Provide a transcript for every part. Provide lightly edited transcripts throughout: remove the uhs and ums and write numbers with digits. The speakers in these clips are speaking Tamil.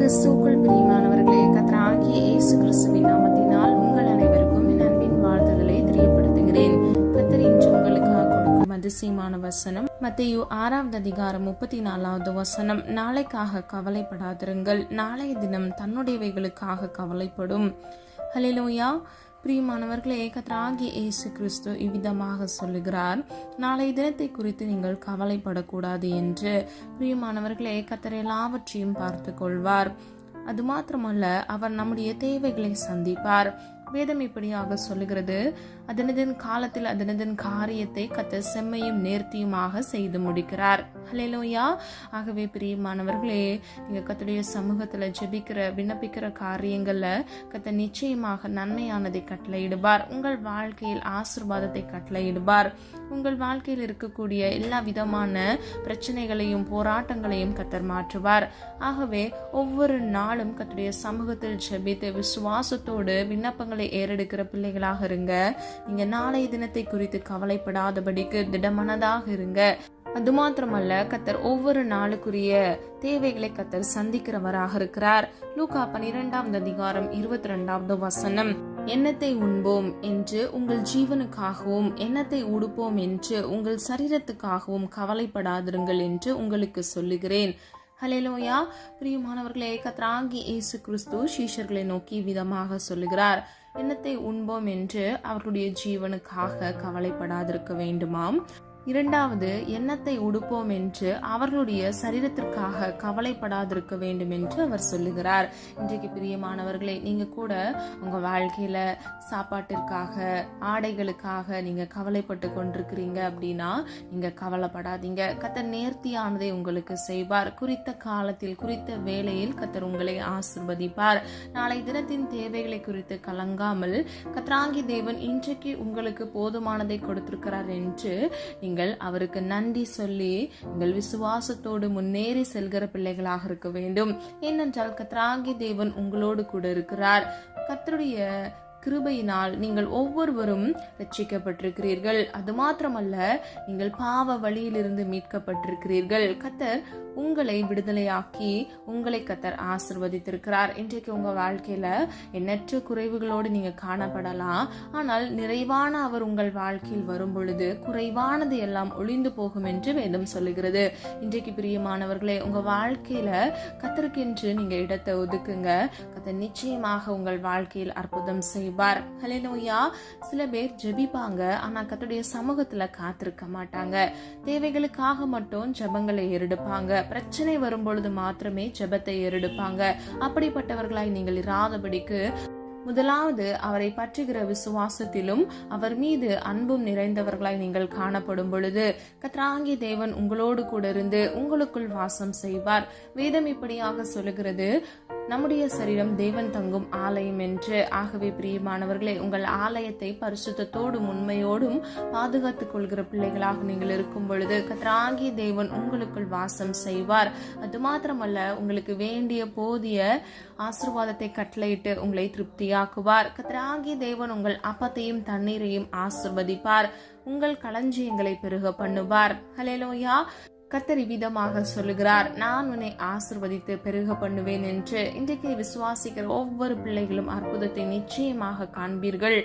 கிறிஸ்துவுக்குள் பிரியமானவர்களே, கர்த்தராகிய இயேசு கிறிஸ்துவின் நாமத்தினால் உங்கள் அனைவருக்கும் என் அன்பின் வாழ்த்துதலை தெரியப்படுத்துகிறேன். கர்த்தர் இன்று உங்களுக்காக கொடுக்கும் அதிசயமான வசனம் மத்தேயு 6வது அதிகாரம் 34வது வசனம். நாளைக்காக கவலைப்படாதிருங்கள், நாளைய தினம் தன்னுடையவைகளுக்காக கவலைப்படும். ஹல்லேலூயா. பிரியமானவர்களே, கர்த்தராகிய இயேசு கிறிஸ்து இவ்விதமாக சொல்லுகிறார், நாளை தினத்தை குறித்து நீங்கள் கவலைப்படக்கூடாது என்று. பிரியமானவர்களே, கர்த்தர் எல்லாவற்றையும் பார்த்து கொள்வார். அது மாத்திரமல்ல, அவர் நம்முடைய தேவைகளை சந்திப்பார். வேதம் இப்படியாக சொல்லுகிறது, அதனதன் காலத்தில் அதனதன் காரியத்தை கர்த்தர் செம்மையும் நேர்த்தியுமாக செய்து முடிக்கிறார். ஹல்லேலூயா. ஆகவே பிரியமானவர்களே, நீங்க கர்த்தருடைய சமூகத்துல ஜெபிக்கிற விண்ணப்பிக்கிற காரியங்கள்ல கர்த்தர் நிச்சயமாக நன்மையானதை கட்டளையிடுவார். உங்கள் வாழ்க்கையில் ஆசீர்வாதத்தை கட்டளையிடுவார். உங்கள் வாழ்க்கையில் இருக்கக்கூடிய எல்லா விதமான பிரச்சனைகளையும் போராட்டங்களையும் கர்த்தர் மாற்றுவார். ஆகவே ஒவ்வொரு நாளும் கர்த்தருடைய சமூகத்தில் ஜெபித்து விசுவாசத்தோடு விண்ணப்பங்களை ஏறெடுக்கிற பிள்ளைகளாக இருங்க. நீங்க நாளைய தினத்தை குறித்து கவலைப்படாதபடிக்கு திடமனதாக இருங்க. அது மாத்திரமல்ல, கர்த்தர் ஒவ்வொரு நாளுக்குரிய தேவைகளை கர்த்தர் சந்திக்கிறவராக இருக்கிறார். லூக்கா 12வது அதிகாரம் 22வது வசனம். எண்ணத்தை உண்போம் என்று உங்கள் ஜீவனுக்காகவும் எண்ணத்தை உடுப்போம் என்று உங்கள் சரீரத்துக்காகவும் கவலைப்படாதிருங்கள் என்று உங்களுக்கு சொல்லுகிறேன். ஹல்லேலூயா. பிரியமானவர்களே, கர்த்தராகிய இயேசு கிறிஸ்து சீஷர்களை நோக்கி விதமாக சொல்லுகிறார், எண்ணத்தை உண்போம் என்று அவர்களுடைய ஜீவனுக்காக கவலைப்படாதிருக்க வேண்டுமாம். இரண்டாவது, எண்ணத்தை உடுப்போம் என்று அவர்களுடைய சரீரத்திற்காக கவலைப்படாதிருக்க வேண்டும் என்று அவர் சொல்லுகிறார். இன்றைக்கு பிரியமானவர்களே, நீங்க கூட உங்க வாழ்க்கையில சாப்பாட்டிற்காக ஆடைகளுக்காக நீங்க கவலைப்பட்டு கொண்டிருக்கிறீங்க அப்படின்னா நீங்க கவலைப்படாதீங்க. கர்த்தர் நேர்த்தியானதை உங்களுக்கு செய்வார். குறித்த காலத்தில் குறித்த வேளையில் கர்த்தர் உங்களை ஆசீர்வதிப்பார். நாளை தினத்தின் தேவைகளை குறித்து கலங்காமல் கர்த்தராகிய தேவன் இன்றைக்கு உங்களுக்கு போதுமானதை கொடுத்திருக்கிறார் என்று நீங்கள் அவருக்கு நன்றி சொல்லி நீங்கள் விசுவாசத்தோடு முன்னேறி செல்கிற பிள்ளைகளாக இருக்க வேண்டும். ஏனென்றால் கர்த்தராகிய தேவன் உங்களோடு கூட இருக்கிறார். கர்த்தருடைய கிருபையினால் நீங்கள் ஒவ்வொருவரும் ரட்சிக்கப்பட்டிருக்கிறீர்கள். அது மாத்திரமல்ல, நீங்கள் பாவ வழியிலிருந்து மீட்கப்பட்டிருக்கிறீர்கள். கர்த்தர் உங்களை விடுதலையாக்கி உங்களை கர்த்தர் ஆசீர்வதித்திருக்கிறார். இன்றைக்கு உங்க வாழ்க்கையில எண்ணற்ற குறைவுகளோடு நீங்க காணப்படலாம். ஆனால் நிறைவான அவர் உங்கள் வாழ்க்கையில் வரும் பொழுது குறைவானது எல்லாம் ஒளிந்து போகும் என்று வேதம் சொல்லுகிறது. இன்றைக்கு பிரியமானவர்களே, உங்க வாழ்க்கையில கர்த்தருக்கென்று நீங்க இடத்தை ஒதுக்குங்க. கர்த்தர் நிச்சயமாக உங்கள் வாழ்க்கையில் அற்புதம் செய்வார். ஹல்லேலூயா. சில பேர் ஜெபிப்பாங்க, ஆனா கர்த்தருடைய சமூகத்துல காத்திருக்க மாட்டாங்க. தேவைகளுக்காக மட்டும் ஜெபங்களை ஏறெடுப்பாங்க. பிரச்சனை வரும் பொழுது மாத்திரமே ஜெபத்தை ஏறெடுப்பாங்க. அப்படிப்பட்டவர்களாய் நீங்கள் இராதபடிக்கு முதலாவது அவரை பற்றுகிற விசுவாசத்திலும் அவர் மீது அன்பும் நிறைந்தவர்களாய் நீங்கள் காணப்படும் பொழுது கர்த்தராகிய தேவன் உங்களோடு கூட இருந்து உங்களுக்குள் வாசம் செய்வார். வேதம் இப்படியாக சொல்லுகிறது, நம்முடைய சரீரம் தேவன் தங்கும் ஆலயம் என்று. ஆகவே பிரியமானவர்களே, உங்கள் ஆலயத்தை பரிசுத்தத்தோடும் உண்மையோடும் பாதுகாத்துக் கொள்கிற பிள்ளைகளாக நீங்கள் இருக்கும் பொழுது கர்த்தராகிய தேவன் உங்களுக்குள் வாசம் செய்வார். அது மாத்திரமல்ல, உங்களுக்கு வேண்டிய போதிய ஆசீர்வாதத்தை கட்டளையிட்டு உங்களை திருப்தியாக்குவார். கர்த்தராகிய தேவன் உங்கள் அப்பத்தையும் தண்ணீரையும் ஆசீர்வதிப்பார். உங்கள் களஞ்சியங்களை பெருக பண்ணுவார். ஹல்லேலூயா. கர்த்தர் விதமாக சொல்லுகிறார், நான் உன்னை ஆசீர்வதித்து பெருக பண்ணுவேன் என்று. இன்றைக்கு விசுவாசிக்கிற ஒவ்வொரு பிள்ளைகளும் அற்புதத்தை நிச்சயமாக காண்பீர்கள்.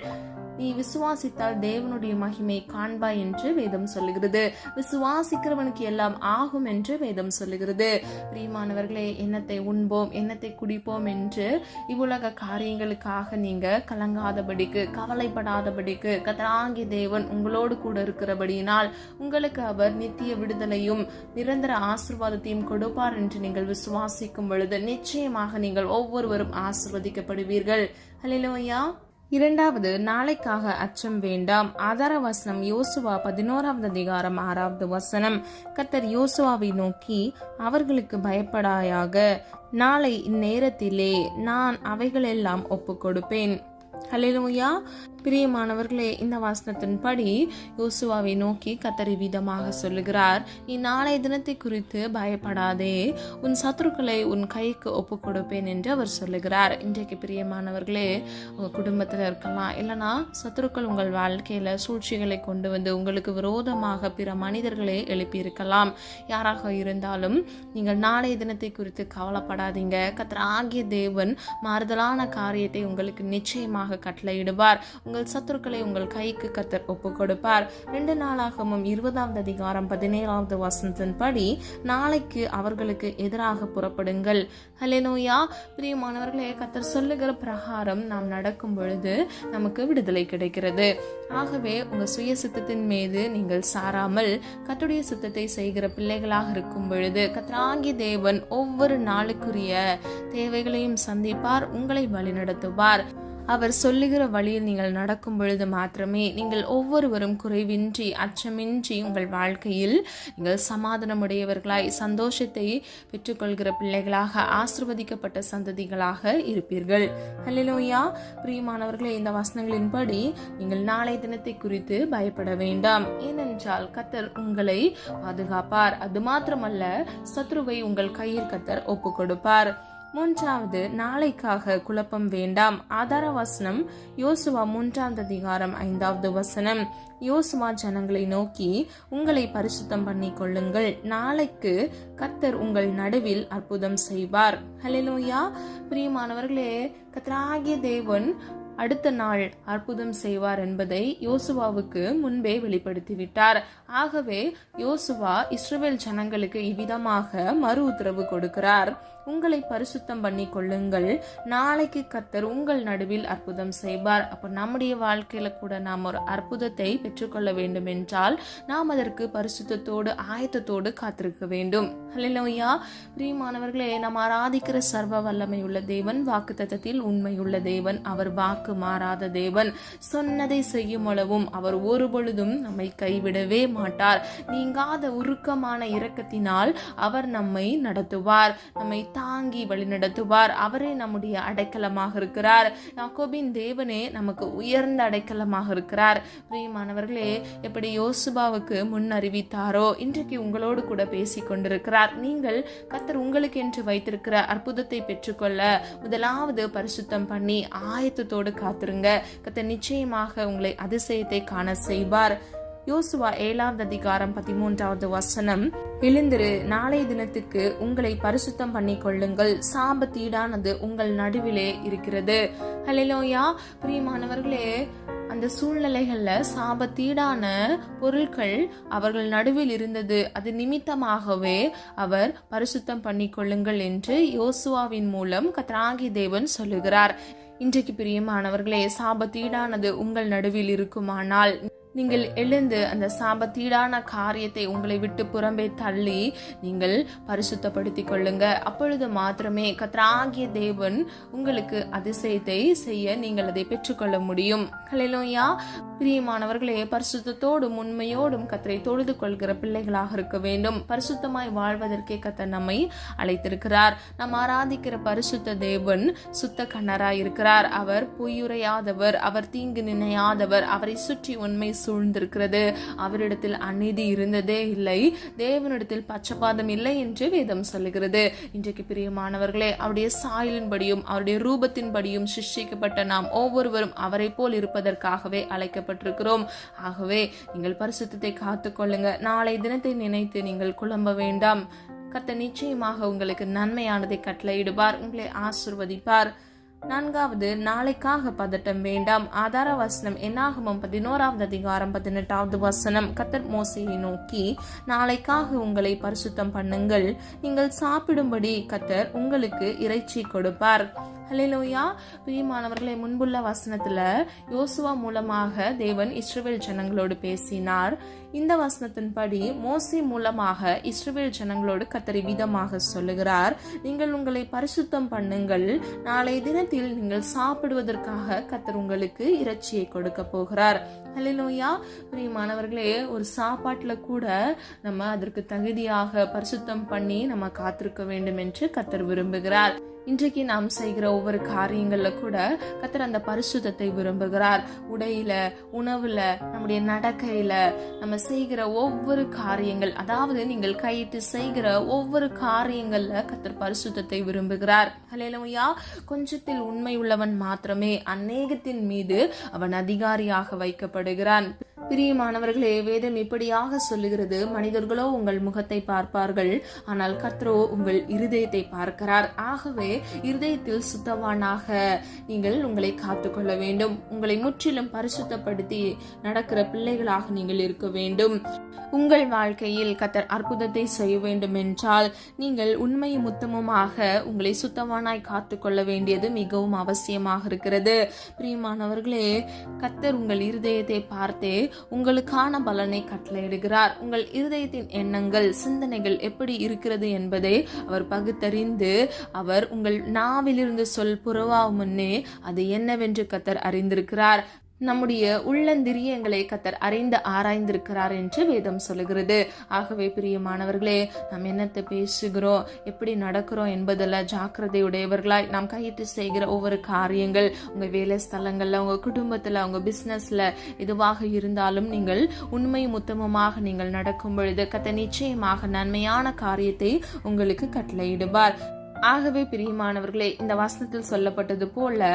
நீ விசுவாசித்தால் தேவனுடைய மகிமை காண்பாய் என்று வேதம் சொல்லுகிறது. விசுவாசிக்கிறவனுக்கு எல்லாம் ஆகும் என்று வேதம் சொல்லுகிறது. பிரியமானவர்களே, எண்ணத்தை உண்போம் எண்ணத்தை குடிப்போம் என்று இவ்வுலக காரியங்களுக்காக நீங்க கலங்காதபடிக்கு கவலைப்படாதபடிக்கு கர்த்தராகிய தேவன் உங்களோடு கூட இருக்கிறபடியினால் உங்களுக்கு அவர் நித்திய விடுதலையும் நிரந்தர ஆசீர்வாதத்தையும் கொடுப்பார் என்று நீங்கள் விசுவாசிக்கும் பொழுது நிச்சயமாக நீங்கள் ஒவ்வொருவரும் ஆசீர்வதிக்கப்படுவீர்கள். ஹல்லேலூயா. இரண்டாவது, நாளைக்காக அச்சம் வேண்டாம். ஆதார வசனம் யோசுவா 11வது அதிகாரம் 6வது வசனம். கர்த்தர் யோசுவாவை நோக்கி, அவர்களுக்கு பயப்படாயாக, நாளை இந்நேரத்திலே நான் அவைகளெல்லாம் ஒப்பு கொடுப்பேன். ஹல்லேலூயா. பிரியமானவர்களே, இந்த வசனத்தின்படி யோசுவாவை நோக்கி கர்த்தர் விதமாக சொல்லுகிறார், நீ நாளை தினத்தை குறித்து பயப்படாதே, உன் சத்துருக்களை உன் கைக்கு ஒப்பு கொடுப்பேன் என்று அவர் சொல்லுகிறார். இன்றைக்கு பிரியமானவர்களே, உங்க குடும்பத்தில் இருக்கலாம், இல்லைனா சத்துருக்கள் உங்கள் வாழ்க்கையில சூழ்ச்சிகளை கொண்டு வந்து உங்களுக்கு விரோதமாக பிற மனிதர்களை எழுப்பியிருக்கலாம். யாராக இருந்தாலும் நீங்கள் நாளை தினத்தை குறித்து கவலைப்படாதீங்க. கர்த்தர் ஆகிய தேவன் மாறுதலான காரியத்தை உங்களுக்கு நிச்சயமாக கட்டளையிடுவார். உங்கள் சத்துருக்களை உங்கள் கைக்கு கர்த்தர் ஒப்பு கொடுப்பார். 2 நாளாகமும் 20 அதிகாரம் 17 வசனத்தின்படி நாளைக்கு அவர்களுக்கு எதிராக புறப்படுங்கள். ஹல்லேலூயா. பிரியமானவர்களே, கர்த்தர் சொல்லுகிற பிரகாரம் நாம் நடக்கும் பொழுது நமக்கு விடுதலை கிடைக்கிறது. ஆகவே உங்க சுய சித்தத்தின் மீது நீங்கள் சாராமல் கர்த்தருடைய சித்தத்தை செய்கிற பிள்ளைகளாக இருக்கும் பொழுது கர்த்தராகிய தேவன் ஒவ்வொரு நாளுக்குரிய தேவைகளையும் சந்திப்பார், உங்களை வழிநடத்துவார். அவர் சொல்லுகிற வழியில் நீங்கள் நடக்கும் பொழுது மாத்திரமே நீங்கள் ஒவ்வொருவரும் குறைவின்றி அச்சமின்றி உங்கள் வாழ்க்கையில் நீங்கள் சமாதானமுடையவர்களாய் சந்தோஷத்தை பெற்றுக்கொள்கிற பிள்ளைகளாக ஆசீர்வதிக்கப்பட்ட சந்ததிகளாக இருப்பீர்கள். ஹல்லேலூயா. பிரியமானவர்களே, இந்த வசனங்களின்படி நீங்கள் நாளை தினத்தை குறித்து பயப்பட வேண்டாம். ஏனென்றால் கர்த்தர் உங்களை பாதுகாப்பார். அது மாத்திரமல்ல, சத்ருவை உங்கள் கையில் கர்த்தர் ஒப்பு கொடுப்பார். 3வது, நாளைக்காக குழப்பம் வேண்டாம். ஆதார வசனம் யோசுவா 3 அதிகாரம் 5 வசனம். யோசுவா ஜனங்களை நோக்கி, உங்களை பரிசுத்தம் பண்ணி கொள்ளுங்கள், நாளைக்கு கர்த்தர் உங்கள் நடுவில் அற்புதம் செய்வார். ஹல்லேலூயா. பிரியமானவர்களே, கர்த்தராகிய தேவன் அடுத்த நாள் அற்புதம் செய்வார் என்பதை யோசுவாவுக்கு முன்பே வெளிப்படுத்திவிட்டார். ஆகவே யோசுவா இஸ்ரவேல் ஜனங்களுக்கு இவ்விதமாக மறு உத்தரவு கொடுக்கிறார், உங்களை பரிசுத்தம் பண்ணி கொள்ளுங்கள், நாளைக்கு கர்த்தர் உங்கள் நடுவில் அற்புதம் செய்வார். அப்ப நம்முடைய வாழ்க்கையில கூட நாம் ஒரு அற்புதத்தை பெற்றுக்கொள்ள வேண்டும் என்றால் நாம் அதற்கு பரிசுத்தத்தோடு ஆயத்தத்தோடு காத்திருக்க வேண்டும். ஹல்லேலூயா. பிரியமானவர்களே, நாம் ஆராதிக்கிற சர்வ வல்லமை உள்ள தேவன், வாக்குத்தத்தத்தில் உண்மையுள்ள தேவன், அவர் வாக்கு மாறாத தேவன். சொன்னதை செய்யும் அளவும் அவர் ஒரு பொழுதும் நம்மை கைவிடவே மாட்டார். நீங்காத உருக்கமான இரக்கத்தினால் அவர் நம்மை நடத்துவார், நம்மை தாங்கி வழி நடத்துவார். அவரே நம்முடைய அடைக்கலமாக இருக்கிறார். யாக்கோபின் தேவனே நமக்கு உயர்ந்த அடைக்கலமாக இருக்கிறார். பிரியமானவர்களே, எப்படி யோசுவாவுக்கு முன் அறிவித்தாரோ இன்றைக்கு உங்களோடு கூட பேசிக் கொண்டிருக்கிறார். நீங்கள் கர்த்தர் உங்களுக்கு என்று வைத்திருக்கிற அற்புதத்தை பெற்றுக்கொள்ள முதலாவது பரிசுத்தம் பண்ணி ஆயத்தத்தோடு காத்திருங்க. கர்த்தர் நிச்சயமாக உங்களை அதிசயத்தை காண செய்வார். யோசுவா 7 அதிகாரம் 13 வசனம். எழுந்திரு, நாளை தினத்துக்கு உங்களை பரிசுத்தம் பண்ணி கொள்ளுங்கள், சாபத்தீடானது உங்கள் நடுவிலே இருக்கிறது. ஹல்லேலூயா. பிரியமானவர்களே, அந்த சூழ்நிலைகள்ல சாபத்தீடான பொருட்கள் அவர்கள் நடுவில் இருந்தது. அது நிமித்தமாகவே அவர் பரிசுத்தம் பண்ணி கொள்ளுங்கள் என்று யோசுவாவின் மூலம் கர்த்தராகிய தேவன் சொல்லுகிறார். இன்றைக்கு பிரியமானவர்களே, சாபத்தீடானது உங்கள் நடுவில் இருக்குமானால் நீங்கள் எழுந்து அந்த சாபத்தீடான காரியத்தை உங்களை விட்டு புறம்பே தள்ளி நீங்கள் பரிசுத்தப்படுத்திக் கொள்ளுங்க. அப்பொழுது மாத்திரமே கர்த்தராகிய தேவன் உங்களுக்கு அதிசயத்தை செய்ய நீங்கள் அதை பெற்றுக்கொள்ள முடியும். ஹல்லேலூயா. பிரியமானவர்களே, பரிசுத்தத்தோடும் உண்மையோடும் கர்த்தரை தொழுது கொள்கிற பிள்ளைகளாக இருக்க வேண்டும். பரிசுத்தமாய் வாழ்வதற்கே கர்த்தர் நம்மை அழைத்திருக்கிறார். நாம் ஆராதிக்கிற பரிசுத்த தேவன் சுத்த கண்ணராய் இருக்கிறார். அவர் பொய்யுரையாதவர், அவர் தீங்கு நினையாதவர், அவரை சுற்றி உண்மை சூழ்ந்திருக்கிறது. அவரிடத்தில் அநீதி இருந்ததே இல்லை, தேவனிடத்தில் பட்சபாதம் இல்லை என்று வேதம் சொல்லுகிறது. இன்றைக்கு பிரியமானவர்களே, அவருடைய சாயலின்படியும் அவருடைய ரூபத்தின்படியும் சிருஷ்டிக்கப்பட்ட நாம் ஒவ்வொருவரும் அவரை போல் இருப்பதற்காகவே அழைக்கப்பட்டிருக்கிறோம். ஆகவே நீங்கள் பரிசுத்தத்தை காத்துக்கொள்ளுங்க. நாளை தினத்தை நினைத்து நீங்கள் குழம்ப வேண்டாம். கர்த்தர் நிச்சயமாக உங்களுக்கு நன்மையானதை கட்டளையிடுவார், உங்களை ஆசீர்வதிப்பார். 4வது, நாளைக்காக பதட்டம் வேண்டாம். ஆதார வசனம் என்னாகமம் 11 அதிகாரம் 18 வசனம். கர்த்தர் மோசேயை நோக்கி, நாளைக்காக உங்களை பரிசுத்தம் பண்ணுங்கள், நீங்கள் சாப்பிடும்படி கர்த்தர் உங்களுக்கு இறைச்சி கொடுப்பார். ஹல்லேலூயா. பிரியமானவர்களே, முன்புள்ள வசனத்துல யோசுவா மூலமாக தேவன் இஸ்ரவேல் ஜனங்களோடு பேசினார். இந்த வசனத்தின்படி மோசே மூலமாக இஸ்ரவேல் ஜனங்களோடு கர்த்தர் விதமாக சொல்லுகிறார், நீங்கள் உங்களை பரிசுத்தம் பண்ணுங்கள், நாளை தினத்தில் நீங்கள் சாப்பிடுவதற்காக கர்த்தர் உங்களுக்கு இறைச்சியை கொடுக்க போகிறார். ஹல்லேலூயா. பிரியமானவர்களே, ஒரு சாப்பாட்டுல கூட நம்ம அதற்கு தகுதியாக பரிசுத்தம் பண்ணி நம்ம காத்திருக்க வேண்டும் என்று கர்த்தர் விரும்புகிறார். இன்றைக்கு நாம் செய்கிற ஒவ்வொரு காரியங்கள்ல கூட கர்த்தர் அந்த பரிசுத்தத்தை விரும்புகிறார். உடையில, உணவுல, நம்முடைய நடக்கையில, நம்ம செய்கிற ஒவ்வொரு காரியங்கள், அதாவது நீங்கள் கையிட்டு செய்கிற ஒவ்வொரு காரியங்கள்ல கர்த்தர் பரிசுத்தத்தை விரும்புகிறார். ஹல்லேலூயா. கொஞ்சத்தில் உண்மை உள்ளவன் மாத்திரமே அநேகத்தின் மீது அவன் அதிகாரியாக வைக்கப்படுகிறான். பிரியமானவர்களே, வேதம் இப்படியாக சொல்லுகிறது, மனிதர்களோ உங்கள் முகத்தை பார்ப்பார்கள், ஆனால் கர்த்தரோ உங்கள் இருதயத்தை பார்க்கிறார். ஆகவே இருதயத்தில் சுத்தவானாக நீங்கள் உங்களை காத்துக்கொள்ள வேண்டும். உங்களை முற்றிலும் பரிசுத்தப்படுத்தி நடக்கிற பிள்ளைகளாக நீங்கள் இருக்க வேண்டும். உங்கள் வாழ்க்கையில் கர்த்தர் அற்புதத்தை செய்ய வேண்டும் என்றால் நீங்கள் உண்மையும் உத்தமமாக உங்களை சுத்தவானாய் காத்துக்கொள்ள வேண்டியது மிகவும் அவசியமாக இருக்கிறது. பிரியமானவர்களே, கர்த்தர் உங்கள் இருதயத்தை பார்த்தே உங்களுக்கான பலனை கட்டளையிடுகிறார். உங்கள் இருதயத்தின் எண்ணங்கள், சிந்தனைகள் எப்படி இருக்கிறது என்பதை அவர் பகுத்தறிந்து அவர் உங்கள் நாவிலிருந்து சொல் புறவாகும் முன்னே அது என்னவென்று கர்த்தர் அறிந்திருக்கிறார். நம்முடைய உள்ளந்திரியங்களை கர்த்தர் அறிந்து ஆராய்ந்திருக்கிறார் என்று வேதம் சொல்லுகிறது. ஆகவே பிரியமானவர்களே, நாம் என்னத்தை பேசுகிறோம், எப்படி நடக்கிறோம் என்பதில் ஜாக்கிரதையுடையவர்களாய் நாம் கையிட்டு செய்கிற ஒவ்வொரு காரியங்கள், உங்க வேலை ஸ்தலங்கள்ல, உங்க குடும்பத்துல, உங்க பிசினஸ்ல எதுவாக இருந்தாலும் நீங்கள் உண்மையும் உத்தமமாக நீங்கள் நடக்கும் பொழுது கர்த்தர் நிச்சயமாக நன்மையான காரியத்தை உங்களுக்கு கட்டளையிடுவார். ஆகவே பிரியமானவர்களே, இந்த வசனத்தில் சொல்லப்பட்டது போல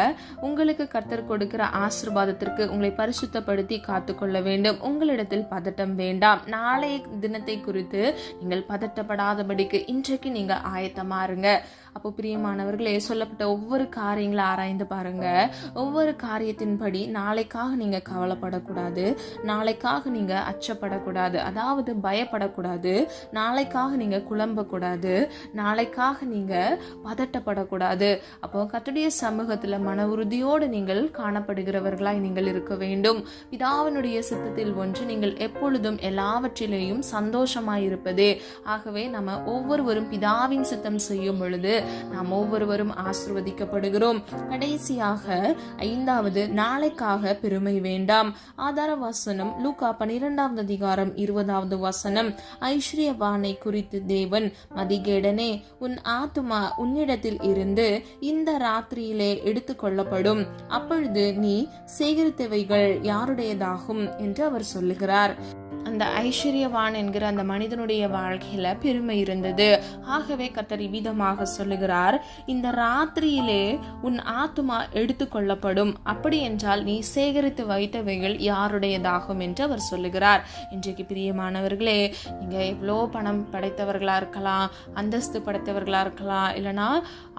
உங்களுக்கு கர்த்தர் கொடுக்கிற ஆசீர்வாதத்திற்கு உங்களை பரிசுத்தப்படுத்தி காத்துக்கொள்ள வேண்டும். உங்களிடத்தில் பதட்டம் வேண்டாம். நாளைய தினத்தை குறித்து நீங்கள் பதட்டப்படாதபடிக்கு இன்றைக்கு நீங்க ஆயத்தமா இருங்க. அப்போ பிரியமானவர்களே, சொல்லப்பட்ட ஒவ்வொரு காரியங்களை ஆராய்ந்து பாருங்க. ஒவ்வொரு காரியத்தின்படி நாளைக்காக நீங்க கவலைப்படக்கூடாது, நாளைக்காக நீங்க அச்சப்படக்கூடாது, அதாவது பயப்படக்கூடாது, நாளைக்காக நீங்க குழம்பக்கூடாது, நாளைக்காக நீங்க பதட்டப்படக்கூடாது. அப்போ கர்த்தருடைய சமூகத்துல மன உறுதியோடு நீங்கள் காணப்படுகிறவர்களாய் நீங்கள் இருக்க வேண்டும். பிதாவினுடைய சித்தத்தில் ஒன்று நீங்கள் எப்பொழுதும் எல்லாவற்றிலேயும் சந்தோஷமாயிருப்பதே. ஆகவே நம்ம ஒவ்வொருவரும் பிதாவின் சித்தம் செய்யும் பொழுது நாம் ஒவ்வொருவரும் ஆசீர்வதிக்கப்படுகிறோம். கடைசியாக 5வது, நாளைக்காக பெருமை வேண்டாம். ஆதார வசனம் லூக்கா 12வது அதிகாரம் 20வது வசனம். ஐஸ்வர்யவானை குறித்து தேவன், மதிகேடனே, உன் ஆத்துமா உன்னிடத்தில் இருந்து இந்த ராத்திரியிலே எடுத்துக் கொள்ளப்படும், அப்பொழுது நீ சேகரித்தவைகள் யாருடையதாகும் என்று அவர் சொல்லுகிறார். அந்த ஐஸ்வர்யவான் என்கிற அந்த மனிதனுடைய வாழ்க்கையில பெருமை இருந்தது. ஆகவே கர்த்தர் இவ்விதமாக சொல்லுகிறார், இந்த ராத்திரியிலே உன் ஆத்துமா எடுத்து கொள்ளப்படும், அப்படி என்றால் நீ சேகரித்து வைத்தவைகள் யாருடையதாகும் என்று அவர் சொல்லுகிறார். இன்றைக்கு பிரியமானவர்களே, நீங்க எவ்வளோ பணம் படைத்தவர்களா இருக்கலாம், அந்தஸ்து படைத்தவர்களா இருக்கலாம், இல்லைனா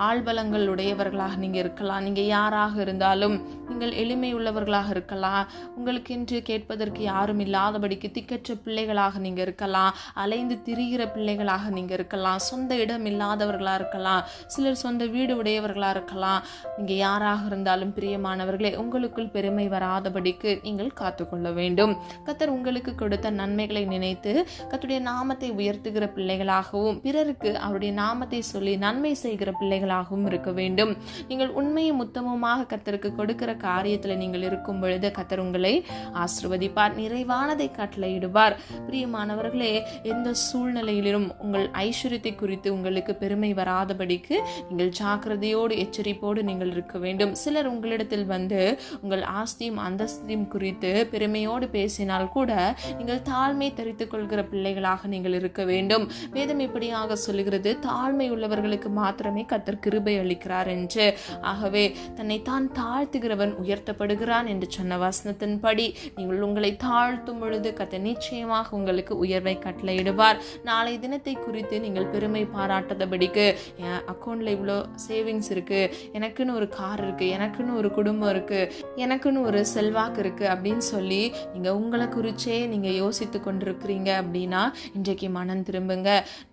ஆள்பலங்கள் உடையவர்களாக நீங்க இருக்கலாம். நீங்க யாராக இருந்தாலும் நீங்கள் எளிமை உள்ளவர்களாக இருக்கலாம். உங்களுக்கு என்று கேட்பதற்கு யாரும் இல்லாதபடிக்கு திக்கற்ற பிள்ளைகளாக நீங்க இருக்கலாம். அலைந்து திரிகிற பிள்ளைகளாக நீங்க இருக்கலாம். சொந்த இடம் இல்லாதவர்களா இருக்கலாம். சிலர் சொந்த வீடு உடையவர்களா இருக்கலாம். நீங்க யாராக இருந்தாலும் பிரியமானவர்களே, உங்களுக்குள் பெருமை வராதபடிக்கு நீங்கள் காத்துக்கொள்ள வேண்டும். கர்த்தர் உங்களுக்கு கொடுத்த நன்மைகளை நினைத்து கர்த்தருடைய நாமத்தை உயர்த்துகிற பிள்ளைகளாகவும் பிறருக்கு அவருடைய நாமத்தை சொல்லி நன்மை செய்கிற பிள்ளைகளாகவும் இருக்க வேண்டும். நீங்கள் உண்மையும் உத்தமமாக கர்த்தருக்கு கொடுக்கிற காரியத்தில் நீங்கள் இருக்கும் பொழுது கர்த்தர் உங்களை ஆசீர்வதிப்பார், நிறைவானதை கட்டளையிடுவார். பிரியமானவர்களே, எந்த சூழ்நிலையிலும் உங்கள் ஐஸ்வர்யத்தை குறித்து உங்களுக்கு பெருமை வராதபடிக்கு நீங்கள் ஜாக்கிரதையோடு எச்சரிப்போடு நீங்கள் இருக்க வேண்டும். சிலர் உங்களிடத்தில் வந்து உங்கள் ஆஸ்தியும் அந்தஸ்தியும் குறித்து பெருமையோடு பேசினால் கூட நீங்கள் தாழ்மை தரித்துக் கொள்கிற பிள்ளைகளாக நீங்கள் இருக்க வேண்டும். வேதம் இப்படியாக சொல்லுகிறது, தாழ்மை உள்ளவர்களுக்கு மாத்திரமே கர்த்தர் கிருபை அளிக்கிறார் என்று. ஆகவே தன்னை தான் தாழ்த்துகிறவன் உயர்த்தப்படுகிறான் என்று சொன்ன வசனத்தின்படி நீங்கள் உங்களை தாழ்த்தும் பொழுது கர்த்தர் நிச்சயமாக உங்களுக்கு உயர்வை கட்டளையிடுவார். நாளை தினத்தை குறித்து நீங்கள் பெருமை பாராட்டாதபடிக்கு, என் அக்கௌண்ட்ல இவ்வளோ சேவிங்ஸ் இருக்கு, எனக்குன்னு ஒரு கார் இருக்கு, எனக்குன்னு ஒரு குடும்பம் இருக்கு, எனக்குன்னு ஒரு செல்வாக்கு இருக்கு அப்படின்னு சொல்லி நீங்க உங்களை குறிச்சே நீங்க யோசித்து கொண்டிருக்கிறீங்க அப்படின்னா இன்றைக்கு மனம் திரும்புங்க.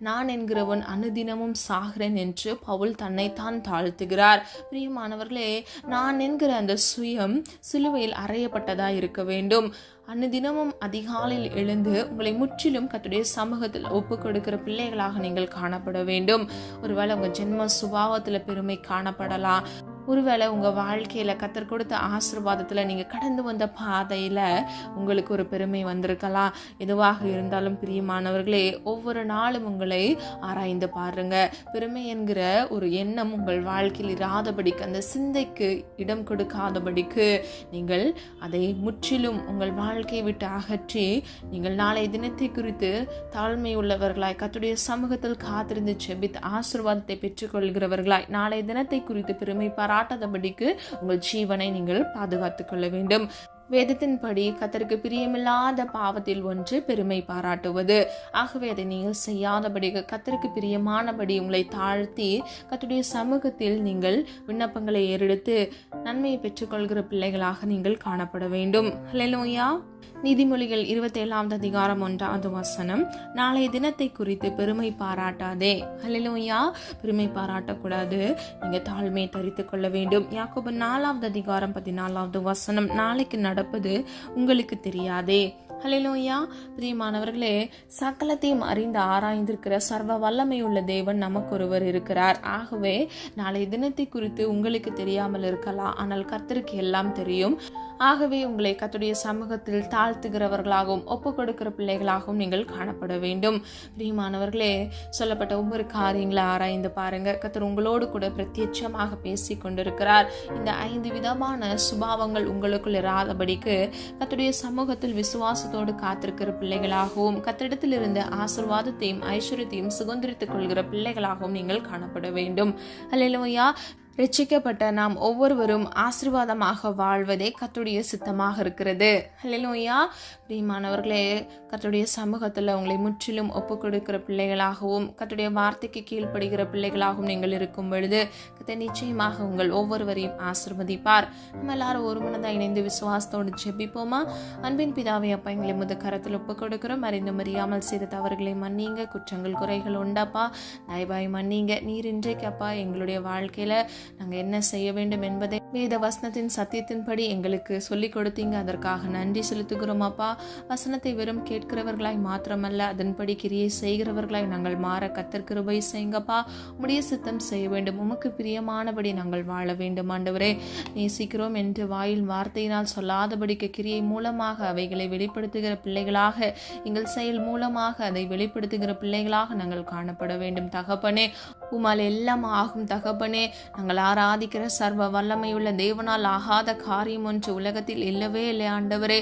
நான் என்கிறவன் அனுதினமும் சாகிறேன் என்று பவுல் தன்னைத்தான் தாழ்த்துகிறார். பிரியமானவர்களே, நான் என்கிற அந்த சுயம் சிலுவையில் அறையப்பட்டதா இருக்க வேண்டும். அன்னுதினமும் அதிகாலையில் எழுந்து உங்களை முற்றிலும் கர்த்தருடைய சமூகத்தில் ஒப்பு கொடுக்கிற பிள்ளைகளாக நீங்கள் காணப்பட வேண்டும். ஒருவேளை உங்க ஜென்ம சுபாவத்துல பெருமை காணப்படலாம், ஒருவேளை உங்கள் வாழ்க்கையில் கர்த்தர் கொடுத்த ஆசீர்வாதத்தில் நீங்கள் கடந்து வந்த பாதையில் உங்களுக்கு ஒரு பெருமை வந்திருக்கலாம். எதுவாக இருந்தாலும் பிரியமானவர்களே, ஒவ்வொரு நாளும் உங்களை ஆராய்ந்து பாருங்க. பெருமை என்கிற ஒரு எண்ணம் உங்கள் வாழ்க்கையில் இராதபடிக்கு, அந்த சிந்தைக்கு இடம் கொடுக்காதபடிக்கு நீங்கள் அதை முற்றிலும் உங்கள் வாழ்க்கையை விட்டு அகற்றி நீங்கள் நாளை தினத்தை குறித்து தாழ்மை உள்ளவர்களாய் கர்த்தருடைய சமூகத்தில் காத்திருந்து செபித்து ஆசீர்வாதத்தை பெற்றுக்கொள்கிறவர்களாய் நாளை தினத்தை குறித்து பெருமை பாராட்டாதபடிக்கு உங்கள் ஜீவனை நீங்கள் பாதுகாத்துக் கொள்ள வேண்டும். வேதத்தின்படி கர்த்தருக்கு பிரியமில்லாத பாவத்தில் ஒன்று பெருமை பாராட்டுவது. ஆகவே அதை நீங்கள் செய்யாதபடி கர்த்தருக்கு பிரியமானபடி உங்களை தாழ்த்தி கர்த்தருடைய சமூகத்தில் நீங்கள் விண்ணப்பங்களை ஏறெடுத்து நன்மையை பெற்றுக்கொள்கிற பிள்ளைகளாக நீங்கள் காணப்பட வேண்டும். ஹல்லேலூயா. நீதிமொழிகள் 27 அதிகாரம் 1 நாளைய தினத்தை குறித்து பெருமை பாராட்டாதே. ஹல்லேலூயா. பெருமை பாராட்டக்கூடாது. நீங்க தாழ்மையை தரித்துக் கொள்ள வேண்டும். யாக்கோபு 4 அதிகாரம் 14 நாளைக்கு நடப்பது உங்களுக்கு தெரியாதே. ஹல்லேலூயா. பிரியமானவர்களே, சகலத்தையும் அறிந்து ஆராய்ந்திருக்கிற சர்வ வல்லமை உள்ள தேவன் நமக்கு ஒருவர் இருக்கிறார். ஆகவே நாளைய தினத்தை குறித்து உங்களுக்கு தெரியாமல் இருக்கலாம், ஆனால் கர்த்தருக்கு எல்லாம் தெரியும். ஆகவே உங்களை கர்த்தருடைய சமூகத்தில் தாழ்த்துகிறவர்களாகவும் ஒப்பு கொடுக்கிற பிள்ளைகளாகவும் நீங்கள் காணப்பட வேண்டும். பிரியமானவர்களே, சொல்லப்பட்ட ஒவ்வொரு காரியங்களை ஆராய்ந்து பாருங்க. கர்த்தர் உங்களோடு கூட பிரத்யட்சமாக பேசி கொண்டிருக்கிறார். இந்த 5 விதமான சுபாவங்கள் உங்களுக்குள் இராதபடிக்கு கர்த்தருடைய சமூகத்தில் விசுவாசத்தோடு காத்திருக்கிற பிள்ளைகளாகவும் கர்த்தரிடத்தில் இருந்த ஆசீர்வாதத்தையும் ஐஸ்வர்யத்தையும் சுதந்திரித்துக் கொள்கிற பிள்ளைகளாகவும் நீங்கள் காணப்பட வேண்டும். ஹல்லேலூயா. ரட்சிக்கப்பட்ட நாம் ஒவ்வொருவரும் ஆசீர்வாதமாக வாழ்வதே கர்த்தருடைய சித்தமாக இருக்கிறது. ஹல்லேலூயா. பிரியமானவர்களே, கர்த்தருடைய சமூகத்தில் உங்களை முற்றிலும் ஒப்பு கொடுக்கிற பிள்ளைகளாகவும் கர்த்தருடைய வார்த்தைக்கு கீழ்ப்படுகிற பிள்ளைகளாகவும் நீங்கள் இருக்கும் பொழுது கர்த்தர் நிச்சயமாக உங்கள் ஒவ்வொருவரையும் ஆசீர்வதிப்பார். நம்ம எல்லாரும் ஒரு மனதாக இணைந்து விசுவாசத்தோடு ஜெபிப்போமா? அன்பின் பிதாவே, அப்பா, எங்களை முத கரத்தில் ஒப்பு கொடுக்கிறோம். அறிந்து மறியாமல் செய்த தவறுகளை மன்னிங்க. குற்றங்கள் குறைகள் உண்டாப்பா, தயவாய் மன்னிங்க. நீர் இன்றைக்கு அப்பா எங்களுடைய வாழ்க்கையில நாங்கள் என்ன செய்ய வேண்டும் என்பதை வேத வசனத்தின் சத்தியத்தின்படி எங்களுக்கு சொல்லிக் கொடுத்தீங்க. அதற்காக நன்றி செலுத்துகிறோம் அப்பா. வசனத்தை வெறும் கேட்கிறவர்களாய் மாத்திரமல்ல, அதன்படி கிரியை செய்கிறவர்களாய் நாங்கள் மாற கர்த்தர் கிருபை செய்யுங்கப்பா. உம்முடைய சித்தம் செய்ய வேண்டும். உமக்கு பிரியமானபடி நாங்கள் வாழ வேண்டும். ஆண்டவரே, நேசிக்கிறோம் என்று வாயில் வார்த்தையினால் சொல்லாதபடிக்கு கிரியை மூலமாக அவைகளை வெளிப்படுத்துகிற பிள்ளைகளாக, எங்கள் செயல் மூலமாக அதை வெளிப்படுத்துகிற பிள்ளைகளாக நாங்கள் காணப்பட வேண்டும். தகப்பனே, உமால் எல்லாம் ஆகும். தகப்பனே, நாங்கள் ஆராதிக்கிற சர்வ வல்லமையுள்ள தேவனால் ஆகாத காரியம் ஒன்று உலகத்தில் இல்லவே இல்லை. ஆண்டவரே,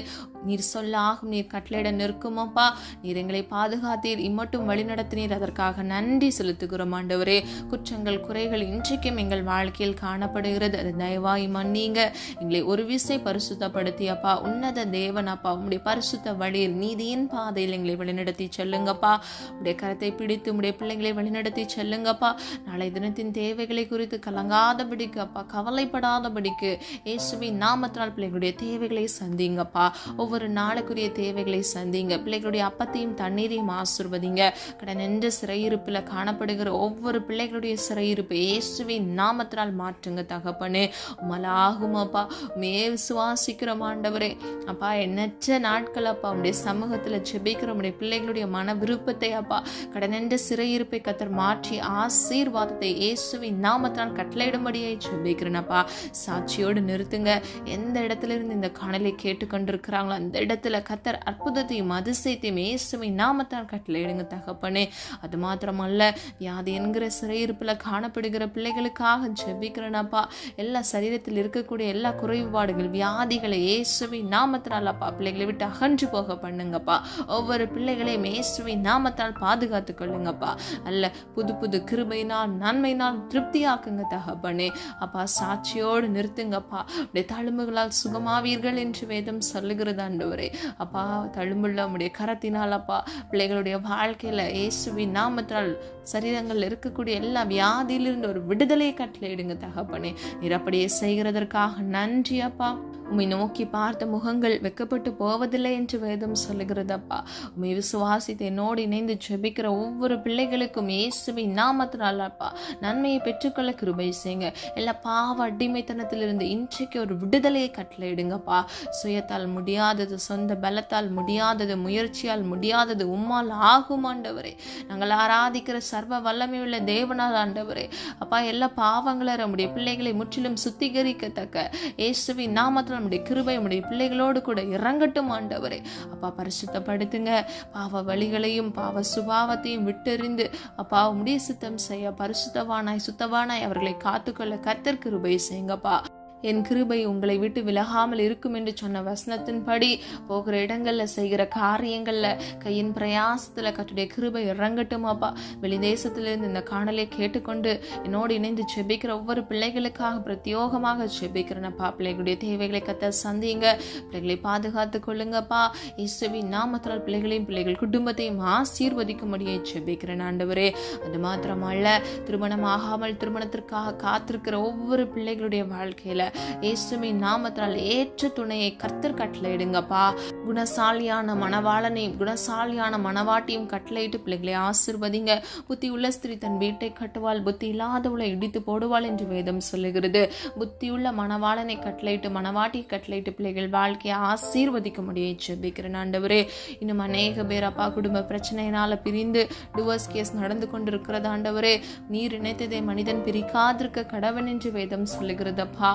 நீர் சொல்ல ஆகும், நீர் கட்டளையிட நிற்குமப்பா. நீர் எங்களை பாதுகாத்தீர், இம்மட்டும் வழிநடத்தினீர். அதற்காக நன்றி செலுத்துகிறோம். ஆண்டவரே, குற்றங்கள் குறைகள் இன்றைக்கும் எங்கள் வாழ்க்கையில் காணப்படுகிறது. அது தயவாய் மன்னிங்க. எங்களை ஒரு விசை பரிசுத்தப்படுத்தியப்பா. உன்னத தேவன் அப்பா, உம்முடைய பரிசுத்த வழியில் நீதியின் பாதையில் எங்களை வழிநடத்தி செல்லுங்கப்பா. உடைய கரத்தை பிடித்து உம்முடைய பிள்ளைங்களை வழிநடத்தி செல்லுங்கப்பா. நாளை தினத்தின் தேவைகளை குறித்து கலங்காதபடிக்கு அப்பா, கவலைப்படாதபடிக்கு இயேசுவின் நாமத்தினால் பிள்ளைகளுடைய தேவைகளை சந்திங்கப்பா. ஒவ்வொரு நாளுக்குரிய தேவைகளை சந்திங்க. பிள்ளைகளுடைய அப்பத்தையும் தண்ணீரையும் ஆசீர்வதிங்க. கடன் என்ற சிறையிருப்பில் காணப்படுகிற ஒவ்வொரு பிள்ளைகளுடைய சிறையிருப்பு இயேசுவின் நாமத்தினால் மாற்றுங்க. தகப்பனே, உமலாகும் அப்பா. விசுவாசிக்கிறோம் ஆண்டவரே. அப்பா, எண்ணற்ற நாட்கள் அப்பா உடைய சமூகத்தில் ஜெபிக்கிற உடைய பிள்ளைகளுடைய மன விருப்பத்தை அப்பா, கடன் என்ற சிறையிருப்பை கர்த்தர் மாற்றி ஆசீர்வாதத்தை இயேசுவின் நாமத்தினால் கட்டளையிடும்படியை ஜெபிக்கிறேனப்பா. சாட்சியோடு நிறுத்துங்க. எந்த இடத்துல இருந்து இந்த காணலை கேட்டுக்கொண்டிருக்கிறாங்களோ அந்த இடத்துல கர்த்தர் அற்புதத்தையும் அதிசயத்தையும் இயேசுவின் நாமத்தால் கட்டளையிடுங்க. தகப்பனே, அது மாத்திரமல்ல, வியாதி என்கிற சிறையிருப்பில் காணப்படுகிற பிள்ளைகளுக்காக ஜெபிக்கிறேனப்பா. எல்லா சரீரத்தில் இருக்கக்கூடிய எல்லா குறைபாடுகள் வியாதிகளை இயேசுவின் நாமத்தினால் அப்பா பிள்ளைகளை விட்டு அகன்று போக பண்ணுங்கப்பா. ஒவ்வொரு பிள்ளைகளையும் இயேசுவின் நாமத்தால் பாதுகாத்துக் கொள்ளுங்கப்பா. அல்ல புது புது கிருபையினால் நன்மையினால் திருப்தியாக்குங்க. தகப்பனே அப்பா, சாட்சியோடு நிறுத்துங்கப்பா. உடைய தழும்புகளால் சுகமாவீர்கள் என்று வேதம் சொல்லுகிறது. ஆண்டவரே அப்பா, தழும்புள்ள உடைய கரத்தினால் அப்பா பிள்ளைகளுடைய வாழ்க்கையில இயேசுவின் நாமத்தால் சரீரங்கள் இருக்கக்கூடிய எல்லா வியாதியிலிருந்து ஒரு விடுதலையை கட்டளையிடுங்க. தகப்பனே, நீர் அப்படியே செய்கிறதற்காக நன்றி அப்பா. உம்மை நோக்கி பார்த்த முகங்கள் வெக்கப்பட்டு போவதில்லை என்று வேதம் சொல்லுகிறதப்பா. உம்மை விசுவாசித்து என்னோடு இணைந்து ஜெபிக்கிற ஒவ்வொரு பிள்ளைகளுக்கும் இயேசுவின் நாமத்தினாலப்பா நன்மையை பெற்றுக்கொள்ள கிருபை செய்யுங்க. எல்லா பாவ அடிமைத்தனத்திலிருந்து இன்றைக்கு ஒரு விடுதலையை கட்டளையிடுங்கப்பா. சுயத்தால் முடியாதது, சொந்த பலத்தால் முடியாதது, முயற்சியால் முடியாதது உம்மால் ஆகும் ஆண்டவரே. நாங்கள் ஆராதிக்கிற சர்வ வல்லமையுள்ள தேவனால் ஆண்டவரே அப்பா எல்லா பாவங்களை நம்முடைய பிள்ளைகளை முற்றிலும் சுத்திகரிக்கத்தக்க இயேசுவின் நாமத்தில் நம்முடைய கிருபை நம்முடைய பிள்ளைகளோடு கூட இறங்கட்டும் ஆண்டவரே. அப்பா பரிசுத்தப்படுத்துங்க. பாவ வழிகளையும் பாவ சுபாவத்தையும் விட்டெறிந்து அப்பா உம்முடைய சித்தம் செய்ய பரிசுத்தவானாய் சுத்தவானாய் அவர்களை காத்துக்கொள்ள கர்த்தர் கிருபை செய்யுங்கப்பா. என் கிருபை உங்களை விட்டு விலகாமல் இருக்கும் என்று சொன்ன வசனத்தின்படி போகிற இடங்கள்ல செய்கிற காரியங்கள்ல கையின் பிரயாசத்துல கர்த்தருடைய கிருபை இறங்கட்டும் அப்பா. வெளிதேசத்திலிருந்து இந்த காணலை கேட்டுக்கொண்டு என்னோடு இணைந்து ஜெபிக்கிற ஒவ்வொரு பிள்ளைகளுக்காக பிரத்யோகமாக ஜெபிக்கிறேனப்பா. பிள்ளைகளுடைய தேவைகளை கர்த்தர் சந்திங்க. பிள்ளைகளை பாதுகாத்து கொள்ளுங்கப்பா. இயேசுவின் நாமத்தால் பிள்ளைகளையும் பிள்ளைகள் குடும்பத்தையும் ஆசீர்வதிக்கும்படியே ஜெபிக்கிறேன் ஆண்டவரே. அது மாத்திரமல்ல, திருமணம் ஆகாமல் திருமணத்திற்காக காத்திருக்கிற ஒவ்வொரு பிள்ளைகளுடைய வாழ்க்கையில இயேசுவின் நாமத்தால் ஏற்ற துணையை கர்த்தர் கட்டளையிடுங்கப்பா. குணசாலியான மணவாளனையும் குணசாலியான மணவாட்டியும் கட்டளையிட்டு பிள்ளைகளை ஆசீர்வதிங்க. புத்தி உள்ள ஸ்திரீ தன் வீட்டை கட்டுவாள், புத்தி இல்லாதவளை இடித்து போடுவாள் என்று வேதம் சொல்லுகிறது. புத்தியுள்ள மணவாளனை கட்டளையிட்டு மணவாட்டியை கட்டளையிட்டு பிள்ளைகள் வாழ்க்கையை ஆசீர்வதிக்கும்படியே ஜெபிக்கிறேன் ஆண்டவரே. இன்னும் அநேக பேர் அப்பா குடும்ப பிரச்சனையினால பிரிந்து டிவோர்ஸ் கேஸ் நடந்து கொண்டிருக்கிறது ஆண்டவரே. நீர் இணைத்ததை மனிதன் பிரிக்காதிருக்க கடவன் என்று வேதம் சொல்லுகிறதப்பா.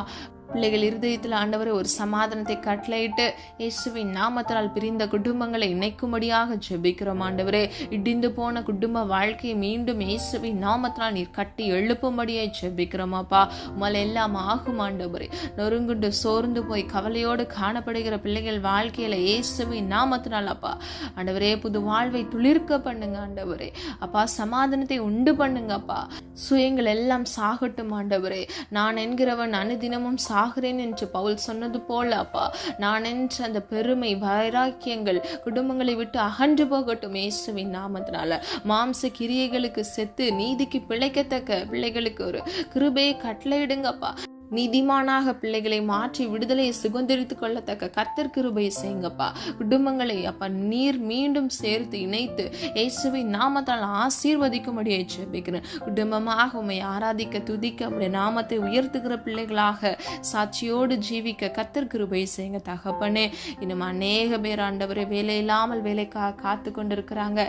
பிள்ளைகள் இருதயத்தில் ஆண்டவரை ஒரு சமாதானத்தை கட்டளையிட்டு இயேசுவின் நாமத்தால் பிரிந்த குடும்பங்களை இணைக்கும்படியாக ஜெபிக்கிறோம் ஆண்டவரே. இடிந்து போன குடும்ப வாழ்க்கையை மீண்டும் இயேசுவின் நாமத்தால் நீர் கட்டி எழுப்பும்படியாய் ஜெபிக்கிறோமாப்பா. உம்மால் எல்லாம் ஆகும் ஆண்டவரே. நொறுங்குண்டு சோர்ந்து போய் கவலையோடு காணப்படுகிற பிள்ளைகள் வாழ்க்கையில இயேசுவின் நாமத்தினால் அப்பா ஆண்டவரே புது வாழ்வை துளிர்க்க பண்ணுங்க ஆண்டவரே. அப்பா சமாதானத்தை உண்டு பண்ணுங்கப்பா. சுயங்கள் எல்லாம் சாகட்டும் ஆண்டவரே. நான் என்கிறவன் அனுதினமும் சாகிறேன் என்று பவுல் சொன்னது போல அப்பா நான் என்ற அந்த பெருமை வைராக்கியங்கள் குடும்பங்களை விட்டு அகன்று போகட்டும் இயேசுவின் நாமத்தினால. மாம்ச கிரியைகளுக்கு செத்து நீதிக்கு பிழைக்கத்தக்க பிள்ளைகளுக்கு ஒரு கிருபையை கட்டளையிடுங்கப்பா. நீதிமானாக பிள்ளைகளை மாற்றி விடுதலையை சுதந்திரித்துக் கொள்ளத்தக்க கர்த்தர் கிருபை செய்யுங்கப்பா. குடும்பங்களை அப்பா நீர் மீண்டும் சேர்த்து இணைத்து இயேசுவின் நாமத்தால் ஆசீர்வதிக்கும்படியை ஜெபிக்கிறேன். குடும்பமாக உம்மை ஆராதிக்க துதிக்க உம்முடைய நாமத்தை உயர்த்துகிற பிள்ளைகளாக சாட்சியோடு ஜீவிக்க கர்த்தர் கிருபை செய்யுங்க தகப்பனே. இன்னும் அநேக பேர் ஆண்டவரே வேலை இல்லாமல் வேலைக்காக காத்து கொண்டிருக்கிறாங்க.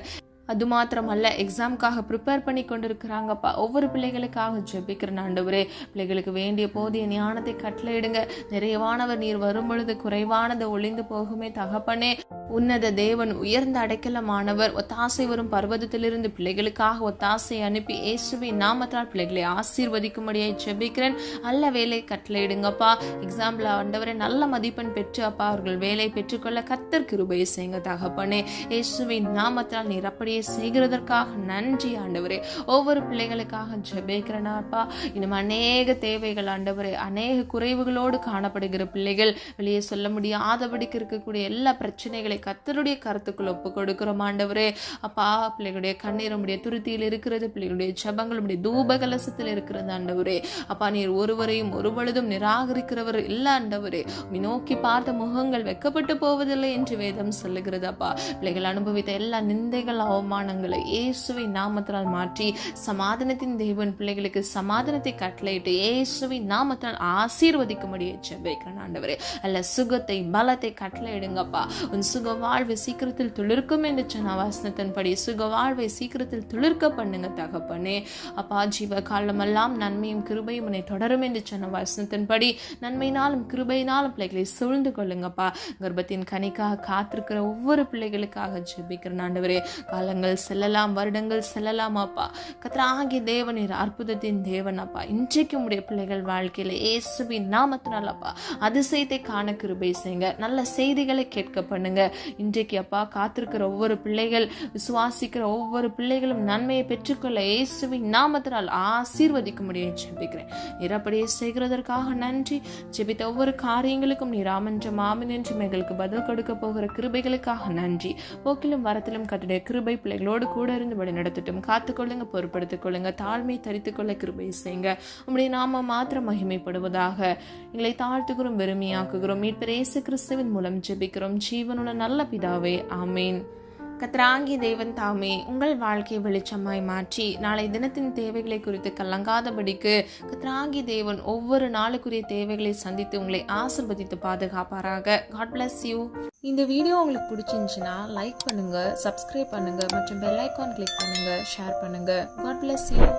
அது மாத்திரமல்ல, எக்ஸாமுக்காக ப்ரிப்பேர் பண்ணி கொண்டிருக்கிறாங்கப்பா. ஒவ்வொரு பிள்ளைகளுக்காக ஜெபிக்கிறேன் ஆண்டவரே. பிள்ளைகளுக்கு வேண்டிய போதிய ஞானத்தை கட்டளையிடுங்க. நிறைவானவர் நீர் வரும் பொழுது குறைவானது ஒளிந்து போகுமே தகப்பனே. உன்னத தேவன் உயர்ந்த அடைக்கலமானவர். ஒத்தாசை வரும் பர்வதத்திலிருந்து பிள்ளைகளுக்காக ஒத்தாசை அனுப்பி இயேசுவின் நாமத்தால் பிள்ளைகளை ஆசீர்வதிக்கும்படியாய் ஜெபிக்கிறேன். நல்ல வேலை கட்டளையிடுங்கப்பா. எக்ஸாம்பிள் ஆண்டவரே நல்ல மதிப்பெண் பெற்று அப்பா அவர்கள் வேலை பெற்றுக்கொள்ள கர்த்தர் கிருபை செய்யுங்க தகப்பனே. இயேசுவின் நாமத்தால் நீர் அப்படியே செய்கிறதற்காக நன்றி ஆண்டவரே. ஒவ்வொரு பிள்ளைகளுக்காக ஜெபிக்கிறேனாப்பா. இன்னும் அநேக தேவைகள் ஆண்டவரே, அநேக குறைவுகளோடு காணப்படுகிற பிள்ளைகள், வெளியே சொல்ல முடியாதபடிக்கு இருக்கக்கூடிய எல்லா பிரச்சனைகளை கர்த்தருடைய கருத்துக்குள் ஒப்பு கொடுக்கிறோம் ஆண்டவரே. அப்பா பிள்ளைகளுடைய கண்ணீர் உம்முடைய துருத்தியில் இருக்கிறது, பிள்ளைகளுடைய ஜெபங்கள் உம்முடைய தூப கலசத்தில் இருக்கிறது ஆண்டவரே. அப்பா நீர் ஒருவரையும் ஒரு பொழுதும் நிராகரிக்கிறவர் இல்ல ஆண்டவரே. உம்மை நோக்கி பார்த்த முகங்கள் வெக்கப்பட்டு போவதில்லை என்று வேதம் சொல்லுகிறது அப்பா. பிள்ளைகள் அனுபவித்த எல்லா நிந்தைகள் அவமானங்களை இயேசுவின் நாமத்தால் மாற்றி சமாதானத்தின் தேவன் பிள்ளைகளுக்கு சமாதானத்தை கட்டளையிட்டு இயேசுவின் நாமத்தால் ஆசீர்வதிக்கும்படியே ஜெபிக்கிறேன் ஆண்டவரே. அல்ல சுகத்தை பலத்தை கட்டளையிடுங்கப்பா. உன் சுக வாழ்வை சீக்கிரத்தில் துளிர்க்கும் என்று சொன்ன வசனத்தின்படி சுக வாழ்வை சீக்கிரத்தில் துளிர்க்க பண்ணுங்க தகப்பனே. அப்பா ஜீவ காலமெல்லாம் நன்மையும் கிருபையும் உன்னை தொடரும் என்று சொன்ன வசனத்தின்படி நன்மையினாலும் கிருபையினாலும் பிள்ளைகளை சூழ்ந்து கொள்ளுங்கப்பா. கர்ப்பத்தின் கனிக்காக காத்திருக்கிற ஒவ்வொரு பிள்ளைகளுக்காக ஜெபிக்கிறேன் ஆண்டவரே. காலங்கள் செல்லலாம், வருடங்கள் செல்லலாம் அப்பா. கர்த்தராகிய தேவனீர் அற்புதத்தின் தேவன் அப்பா. இன்றைக்கு உடைய பிள்ளைகள் வாழ்க்கையில இயேசுவின் நாமத்தினால் அப்பா அதிசயத்தை காண கிருபை செய்யுங்க. நல்ல செய்திகளை கேட்க பண்ணுங்க. இன்றைக்கு அப்பா காத்திருக்கிற ஒவ்வொரு பிள்ளைகள், விசுவாசிக்கிற ஒவ்வொரு பிள்ளைகளும் நன்மையை பெற்றுக்கொள்ள இயேசுவின் நாமத்தினால் ஆசீர்வதிக்கும்படியே ஜெபிக்கிறேன். நீர் அப்படியே செய்கிறதற்காக நன்றி. ஜெபித்த ஒவ்வொரு காரியங்களுக்கும் நீர் ஆமென்றும் ஆமென் என்று எங்களுக்கு பதில் கொடுக்க போகிற கிருபைகளுக்காக நன்றி. போக்கிலும் வரத்திலும் கர்த்தருடைய கிருபை பிள்ளைகளோடு கூட இருந்து வழி நடத்தட்டும். காத்துக்கொள்ளுங்க, பொறுப்படுத்திக் கொள்ளுங்க, தாழ்மை தரித்துக் கொள்ள கிருபை செய்யுங்க. உம்முடைய நாம மாத்திரம் மகிமைப்படுவதாக. எங்களை தாழ்த்துகிறோம், வெறுமையாக்குகிறோம். மீட்பர் இயேசு கிறிஸ்துவின் மூலம் ஜெபிக்கிறோம் ஜீவனுள்ள நல்ல பிதாவே, ஆமேன். கர்த்தராகிய தேவன் தாமே உங்கள் வாழ்க்கையை வெளிச்சமாய் மாற்றி நாளை தினத்தின் தேவைகளை குறித்து கலங்காதபடிக்கு கர்த்தராகிய தேவன் ஒவ்வொரு நாளுக்குரிய தேவைகளை சந்தித்து உங்களை ஆசீர்வதித்து பாதுகாப்பாராக. God bless you. இந்த வீடியோ உங்களுக்கு பிடிச்சிருந்துச்சுன்னா லைக் பண்ணுங்க, சப்ஸ்கிரைப் பண்ணுங்க மற்றும் பெல் ஐக்கான் கிளிக் பண்ணுங்க, ஷேர் பண்ணுங்க. God bless you.